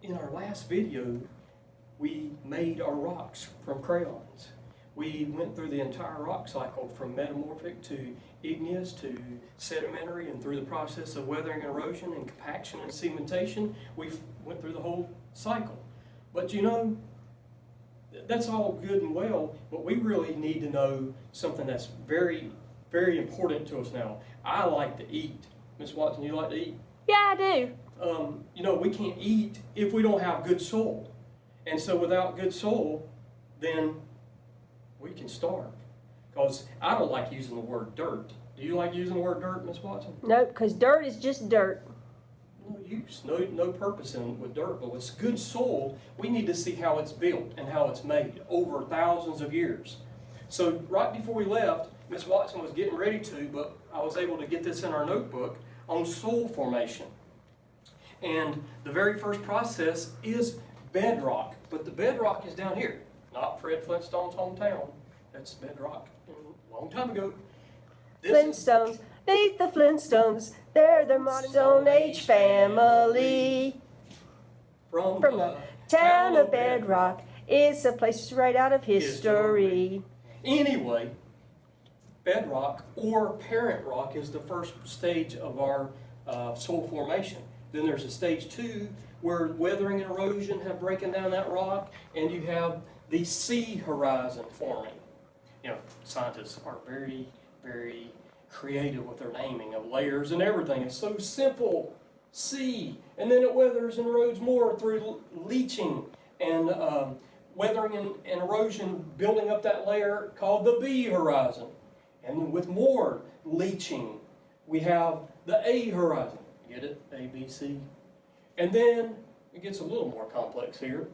In our last video, we made our rocks from crayons. We went through the entire rock cycle from metamorphic to igneous to sedimentary, and through the process of weathering and erosion and compaction and cementation, we went through the whole cycle. But you know, that's all good and well, but we really need to know something that's very, very important to us now. I like to eat. Miss Watson, you like to eat? Yeah, I do. You know, we can't eat if we don't have good soil. And so without good soil, then we can starve. Because I don't like using the word dirt. Do you like using the word dirt, Miss Watson? Nope, because dirt is just dirt. No use, no purpose with dirt. But with good soil, we need to see how it's built and how it's made over thousands of years. So right before we left, Miss Watson was getting ready to, but I was able to get this in our notebook on soil formation. And the very first process is bedrock, but the bedrock is down here, not Fred Flintstone's hometown. That's bedrock a long time ago. Flintstones, beat the Flintstones. They're the modern Stone Age family. From the town of Bedrock. It's a place right out of history. Anyway, bedrock or parent rock is the first stage of our soil formation. Then there's a stage 2 where weathering and erosion have broken down that rock, and you have the sea horizon forming. You know, scientists are very, very creative with their naming of layers and everything. It's so simple. Sea, and then it weathers and erodes more through leaching and weathering and erosion, building up that layer called the B horizon. And with more leaching, we have the A horizon. Get it? A, B, C. And then it gets a little more complex here.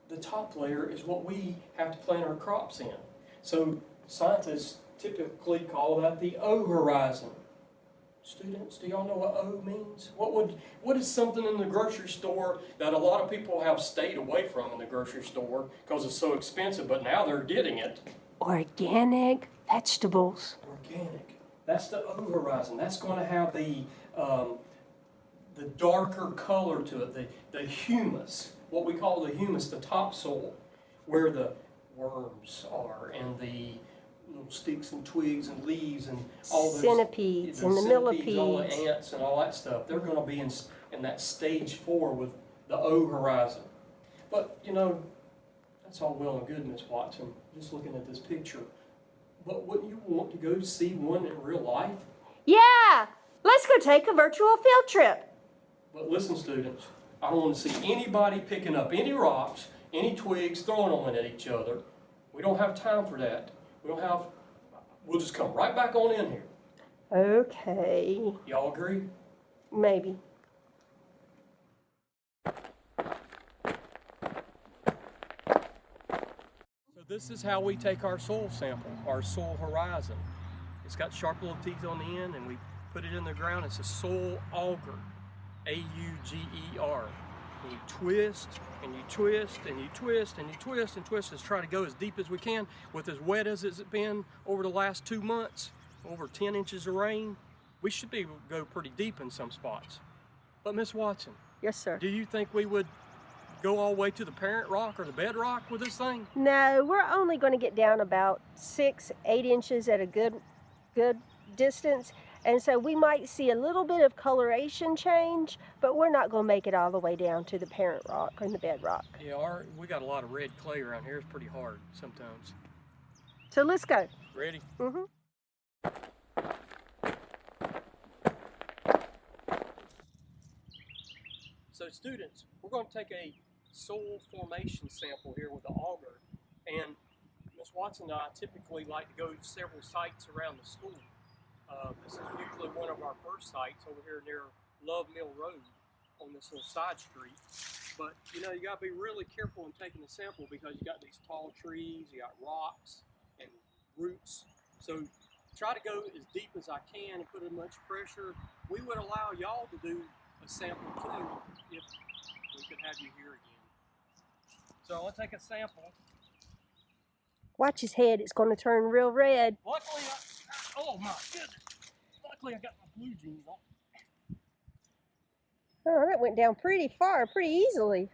The top layer is what we have to plant our crops in. So scientists typically call that the O horizon. Students, do y'all know what O means? What is something in the grocery store that a lot of people have stayed away from in the grocery store because it's so expensive, but now they're getting it? Organic vegetables. Organic. That's the O horizon. That's going to have the darker color to it, the humus, what we call the humus, the topsoil, where the worms are and the little sticks and twigs and leaves and all those centipedes and the millipedes, all the ants and all that stuff. They're going to be in that stage 4 with the O horizon. But you know, that's all well and good, Miss Watson, just looking at this picture. But wouldn't you want to go see one in real life? Yeah, let's go take a virtual field trip. But listen, students, I don't want to see anybody picking up any rocks, any twigs, throwing them at each other. We don't have time for that. We'll just come right back on in here. Okay. Y'all agree? Maybe. So this is how we take our soil sample, our soil horizon. It's got sharp little teeth on the end, and we put it in the ground. It's a soil auger, A-U-G-E-R. And you twist, and you twist, and you twist, and you twist, and twist. Let's try to go as deep as we can. With as wet as it's been over the last 2 months, over 10 inches of rain, we should be able to go pretty deep in some spots. But Miss Watson. Yes, sir. Do you think we would go all the way to the parent rock or the bedrock with this thing? No, we're only going to get down about 6-8 inches at a good distance. And so we might see a little bit of coloration change, but we're not going to make it all the way down to the parent rock or the bedrock. Yeah, we got a lot of red clay around here. It's pretty hard sometimes. So let's go. Ready? Mm-hmm. So students, we're going to take a soil formation sample here with the auger. And Ms. Watson and I typically like to go to several sites around the school. This is usually one of our first sites over here near Love Mill Road on this little side street. But you know, you got to be really careful in taking the sample because you got these tall trees, you got rocks and roots. So try to go as deep as I can and put as much pressure. We would allow y'all to do a sample too if we could have you here again. So I'll take a sample. Watch his head, it's going to turn real red. Luckily, oh my goodness. Luckily I got my blue jeans on. Oh, that went down pretty far, pretty easily.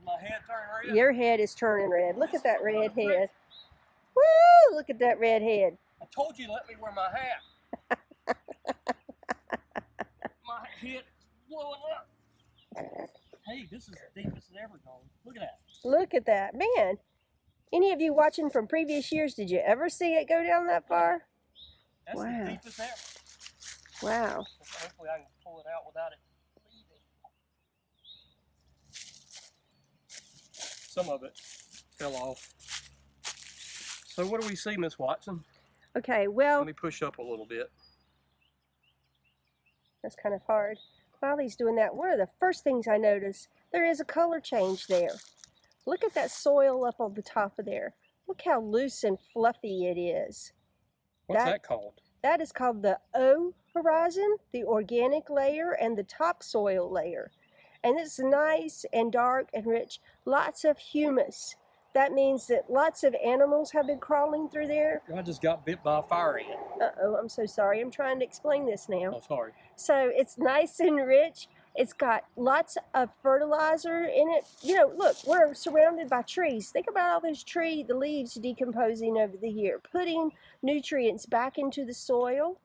My head turned red. Your head is turning red. Look at that red head. Woo! Look at that red head. I told you to let me wear my hat. My head is blowing up. Hey, this is the deepest it's ever gone. Look at that. Look at that. Man, any of you watching from previous years, did you ever see it go down that far? That's Wow. the deepest ever. Wow. Hopefully I can pull it out without it leaving. Some of it fell off. So what do we see, Miss Watson? Okay, well, Let me push up a little bit. that's kind of hard. While he's doing that, one of the first things I noticed, there is a color change there. Look at that soil up on the top of there. Look how loose and fluffy it is. What's that called? That is called the O horizon, the organic layer, and the topsoil layer. And it's nice and dark and rich, lots of humus. That means that lots of animals have been crawling through there. I just got bit by a fire ant. Uh-oh, I'm so sorry. I'm trying to explain this now. Oh, sorry. So it's nice and rich. It's got lots of fertilizer in it. You know, look, we're surrounded by trees. Think about all those the leaves decomposing over the year, putting nutrients back into the soil.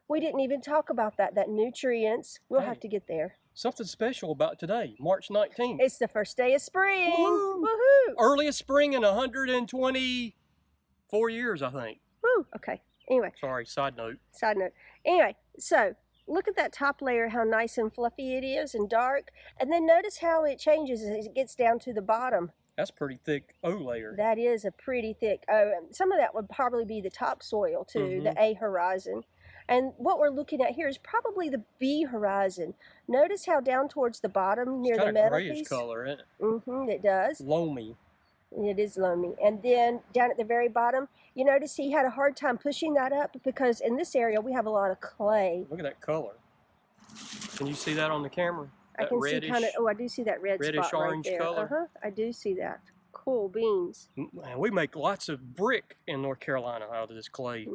We didn't even talk about that nutrients. We'll have to get there. Something special about today, March 19th. It's the first day of spring. Woo-hoo. Woohoo! Earliest spring in 124 years, I think. Woo! Okay. Anyway. Sorry, side note. Side note. Anyway, so look at that top layer, how nice and fluffy it is and dark. And then notice how it changes as it gets down to the bottom. That's pretty thick O layer. That is a pretty thick O. Some of that would probably be the topsoil too, the A horizon. And what we're looking at here is probably the B horizon. Notice how down towards the bottom near the metal piece. Grayish color, isn't it? It does. Loamy. It is loamy. And then down at the very bottom, you notice he had a hard time pushing that up because in this area we have a lot of clay. Look at that color. Can you see that on the camera? I can see kind of, oh, I do see that red reddish spot right orange there. color. I do see that. Cool beans. And we make lots of brick in North Carolina out of this clay.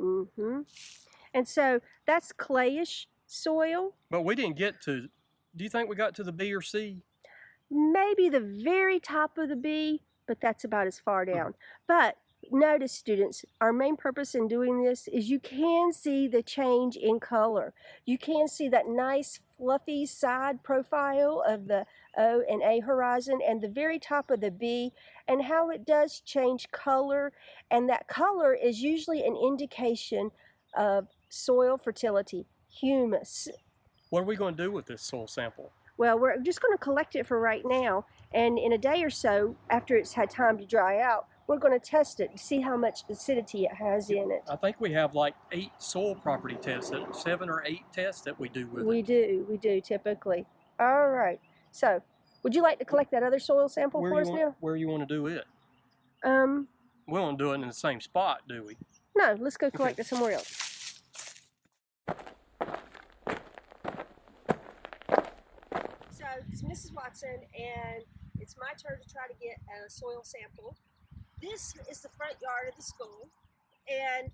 And so that's clayish soil. But we didn't get to, do you think we got to the B or C? Maybe the very top of the B, but that's about as far down. But notice, students, our main purpose in doing this is you can see the change in color. You can see that nice fluffy side profile of the O and A horizon and the very top of the B and how it does change color. And that color is usually an indication of soil fertility, humus. What are we going to do with this soil sample? Well, we're just going to collect it for right now, and in a day or so, after it's had time to dry out, we're going to test it to see how much acidity it has in it. I think we have like 8 soil property tests, 7 or 8 tests that we do with it. We do typically. All right. So, would you like to collect that other soil sample for us now? Where you want to do it? We don't do it in the same spot, do we? No, let's go collect it somewhere else. So it's Mrs. Watson, and it's my turn to try to get a soil sample. This is the front yard of the school, and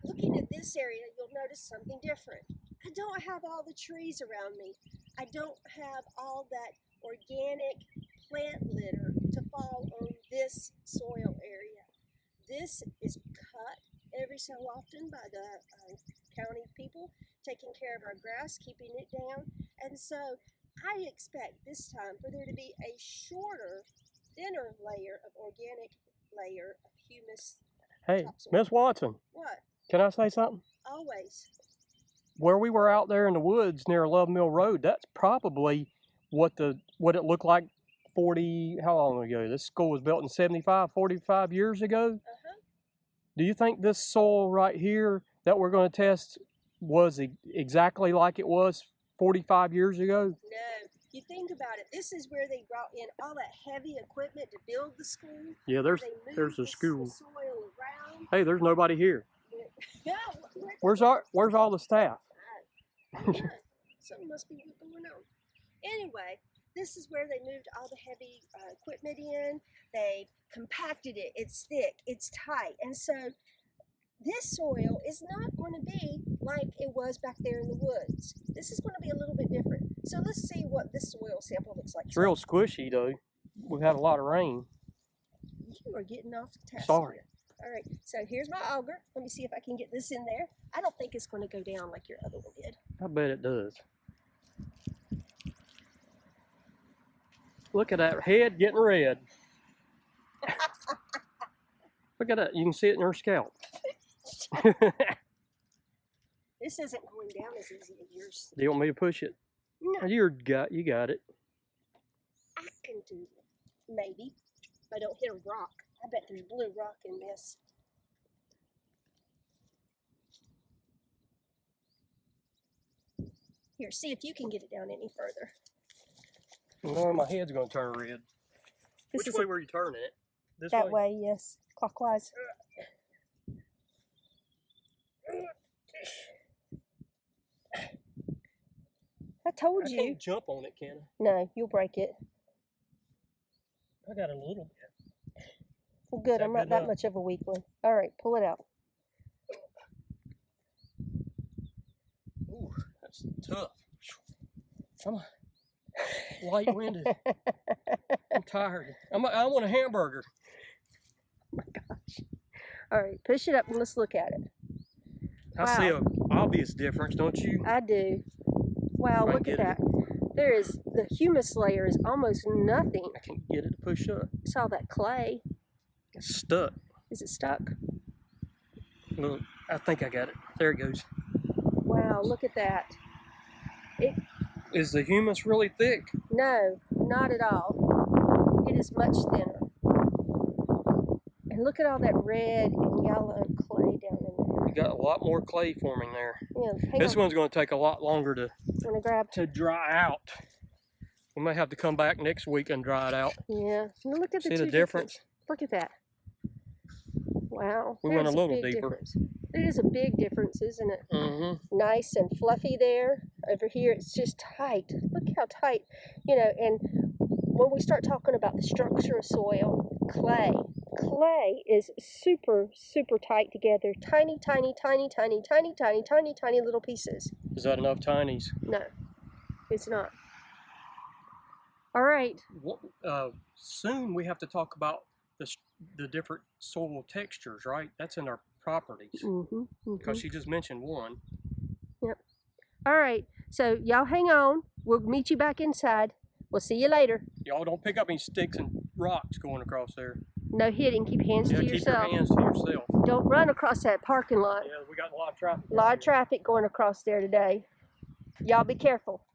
looking at this area, you'll notice something different. I don't have all the trees around me. I don't have all that organic plant litter to fall on this soil area. This is cut every so often by the county people, taking care of our grass, keeping it down. And so I expect this time for there to be a shorter, thinner layer of organic layer of humus. Hey, topsoil. Miss Watson. What? Can I say something? Always. Where we were out there in the woods near Love Mill Road, that's probably what it looked like 40, how long ago? This school was built in 45 years ago. Do you think this soil right here that we're going to test was exactly like it was 45 years ago? No. You think about it, this is where they brought in all that heavy equipment to build the school. Yeah, there's the school. The soil around. Hey, there's nobody here. Yeah, Where's all the staff? I don't know. Something must be going on. Anyway, this is where they moved all the heavy equipment in. They compacted it. It's thick. It's tight. And so this soil is not going to be like it was back there in the woods. This is going to be a little bit different. So let's see what this soil sample looks like. It's real squishy though. We've had a lot of rain. You are getting off the task. Sorry. All right, so here's my auger. Let me see if I can get this in there. I don't think it's going to go down like your other one did. I bet it does. Look at that head getting red. Look at that. You can see it in her scalp. This isn't going down as easy as yours. Do you want me to push it? No. You got it. I can do it. Maybe. If I don't hit a rock. I bet there's blue rock in this. Here, see if you can get it down any further. No, my head's going to turn red. This Which way were you turning it? This that way, yes. Clockwise. I told I you. can't jump on it, can I? No, you'll break it. I got a little bit. Well, good. Is that I'm not good that enough? much of a weakling. All right, pull it out. Ooh, that's tough. I'm light-winded. I'm tired. I want a hamburger. Oh my gosh. All right, push it up and let's look at it. I see an obvious difference, don't you? I do. Wow, I look get at that. There is, the humus layer is almost nothing. I can't get it to push up. It's all that clay. It's stuck. Is it stuck? Look, I think I got it. There it goes. Wow, look at that. Is the humus really thick? No, not at all. It is much thinner. And look at all that red and yellow clay down in there. You got a lot more clay forming there. Yeah, hang This on. one's going to take a lot longer to Wanna grab? dry out. We may have to come back next week and dry it out. Yeah. Now look at the See two the difference? Look at that. Wow. We went a there's little big deeper. difference. It is a big difference, isn't it? Mm-hmm. Nice and fluffy there. Over here, it's just tight. Look how tight. You know, and when we start talking about the structure of soil, clay is super, super tight together. Tiny, tiny, tiny, tiny, tiny, tiny, tiny, tiny little pieces. Is that enough tinies? No, it's not. All right. Soon we have to talk about the different soil textures, right? That's in our properties. Because she just mentioned one. Yep. All right. So y'all hang on. We'll meet you back inside. We'll see you later. Y'all don't pick up any sticks and rocks going across there. No hitting. Keep your hands to Keep yourself. your hands to yourself. Don't run across that parking lot. Yeah, we got a lot of traffic. A lot of traffic going across there today. Y'all be careful.